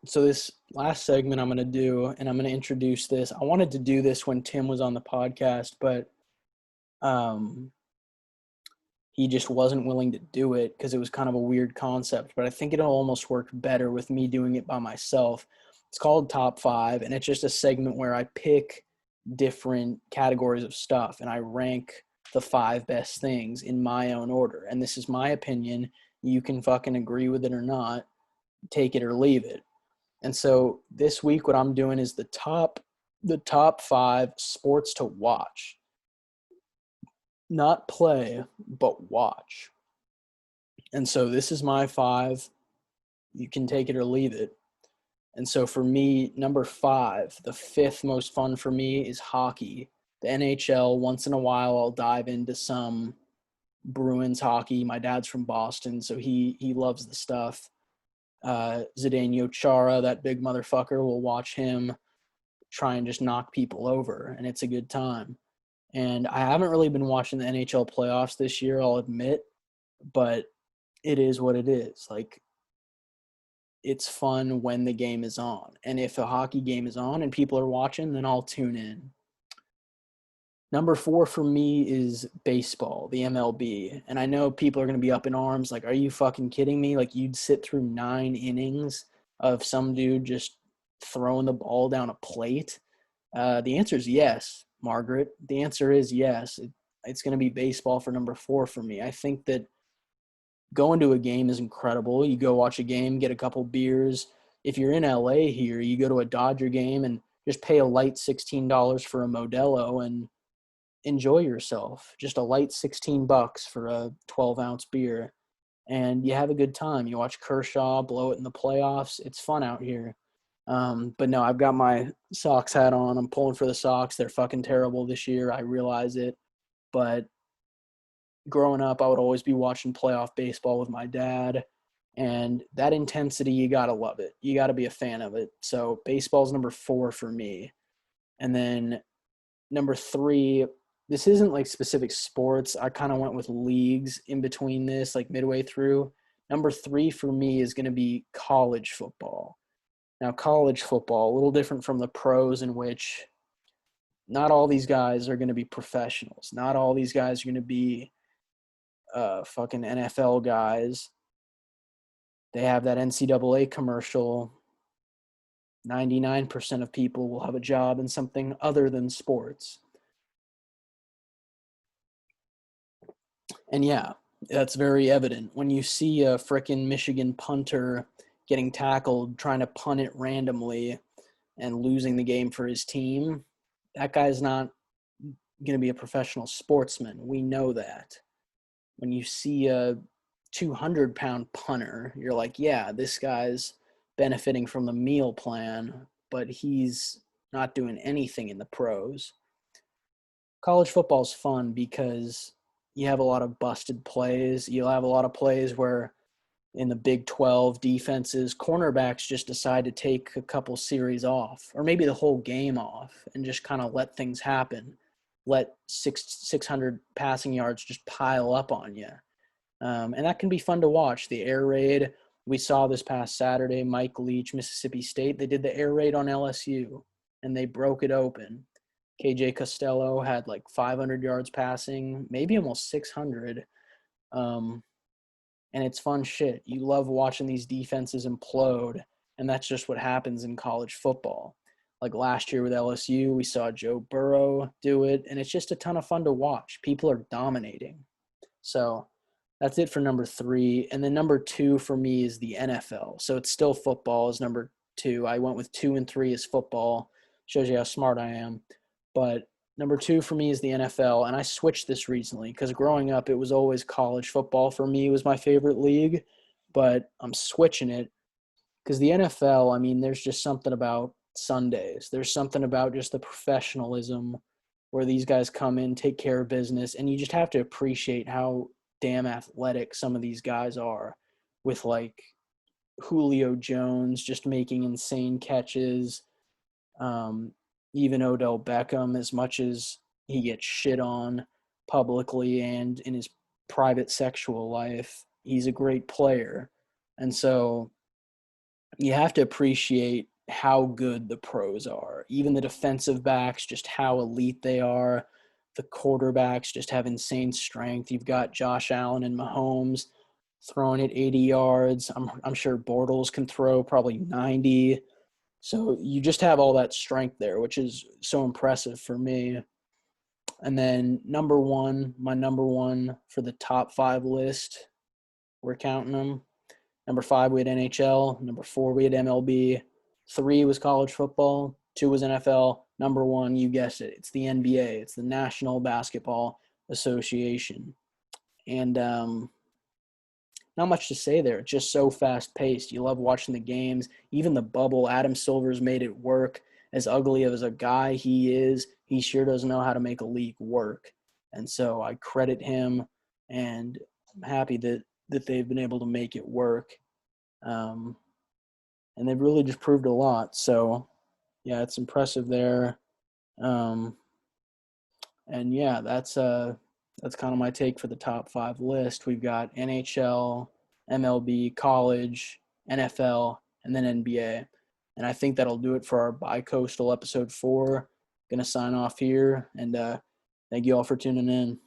So this last segment I'm going to do, and I'm going to introduce this. I wanted to do this when Tim was on the podcast, but um, he just wasn't willing to do it because it was kind of a weird concept. But I think it'll almost work better with me doing it by myself. It's called Top Five, and it's just a segment where I pick different categories of stuff and I rank the five best things in my own order. And this is my opinion. You can fucking agree with it or not, take it or leave it. And so this week, what I'm doing is the top five sports to watch, not play, but watch. And so this is my five. You can take it or leave it. And so for me, number five, the fifth most fun for me is hockey. The NHL, once in a while, I'll dive into some Bruins hockey. My dad's from Boston, so he loves the stuff. Zdeno Chara, that big motherfucker, we'll watch him try and just knock people over, and it's a good time. And I haven't really been watching the NHL playoffs this year, I'll admit, but it is what it is. Like, it's fun when the game is on. And if a hockey game is on and people are watching, then I'll tune in. Number four for me is baseball, the MLB. And I know people are going to be up in arms. Like, are you fucking kidding me? Like, you'd sit through 9 innings of some dude just throwing the ball down a plate? The answer is yes, Margaret. The answer is yes. It's going to be baseball for number four for me. I think that going to a game is incredible. You go watch a game, get a couple beers. If you're in LA here, you go to a Dodger game and just pay a light $16 for a Modelo and enjoy yourself. Just a light $16 for a 12-ounce beer. And you have a good time. You watch Kershaw blow it in the playoffs. It's fun out here. But no, I've got my Sox hat on. I'm pulling for the Sox. They're fucking terrible this year. I realize it. But growing up, I would always be watching playoff baseball with my dad. And that intensity, you got to love it. You got to be a fan of it. So baseball's number four for me. And then number three, this isn't like specific sports. I kind of went with leagues in between this, like midway through. Number three for me is going to be college football. Now, college football, a little different from the pros, in which not all these guys are going to be professionals. Not all these guys are going to be fucking NFL guys. They have that NCAA commercial. 99% of people will have a job in something other than sports. And yeah, that's very evident. When you see a frickin' Michigan punter getting tackled, trying to punt it randomly and losing the game for his team, that guy's not going to be a professional sportsman. We know that. When you see a 200-pound punter, you're like, yeah, this guy's benefiting from the meal plan, but he's not doing anything in the pros. College football's fun because you have a lot of busted plays. You'll have a lot of plays where in the Big 12 defenses, cornerbacks just decide to take a couple series off, or maybe the whole game off, and just kind of let things happen. Let 600 passing yards just pile up on you. And that can be fun to watch. The air raid, we saw this past Saturday, Mike Leach, Mississippi State, they did the air raid on LSU, and they broke it open. KJ Costello had like 500 yards passing, maybe almost 600. And it's fun shit. You love watching these defenses implode, and that's just what happens in college football. Like last year with LSU, we saw Joe Burrow do it, and it's just a ton of fun to watch. People are dominating. So that's it for number three. And then number two for me is the NFL. So it's still football is number two. I went with 2 and 3 as football. Shows you how smart I am. But number two for me is the NFL, and I switched this recently because growing up it was always college football for me was my favorite league, but I'm switching it because the NFL, I mean, there's just something about Sundays. There's something about just the professionalism where these guys come in, take care of business, and you just have to appreciate how damn athletic some of these guys are with like Julio Jones just making insane catches. Even Odell Beckham, as much as he gets shit on publicly and in his private sexual life, he's a great player. And so you have to appreciate how good the pros are. Even the defensive backs, just how elite they are. The quarterbacks just have insane strength. You've got Josh Allen and Mahomes throwing it 80 yards. I'm sure Bortles can throw probably 90. So you just have all that strength there, which is so impressive for me. And then my number one for the top 5 list, we're counting them. Number 5, we had NHL. Number 4, we had MLB. 3 was college football. 2 was NFL. Number 1, you guessed it, it's the NBA. It's the National Basketball Association. And not much to say there. It's just so fast-paced. You love watching the games. Even the bubble, Adam Silver's made it work. As ugly as a guy he is, he sure does know how to make a league work. And so I credit him, and I'm happy that they've been able to make it work. And they've really just proved a lot. So, yeah, it's impressive there. And yeah, that's kind of my take for the top 5 list. We've got NHL, MLB, college, NFL, and then NBA. And I think that'll do it for our Bi-Coastal episode 4. Going to sign off here, and thank you all for tuning in.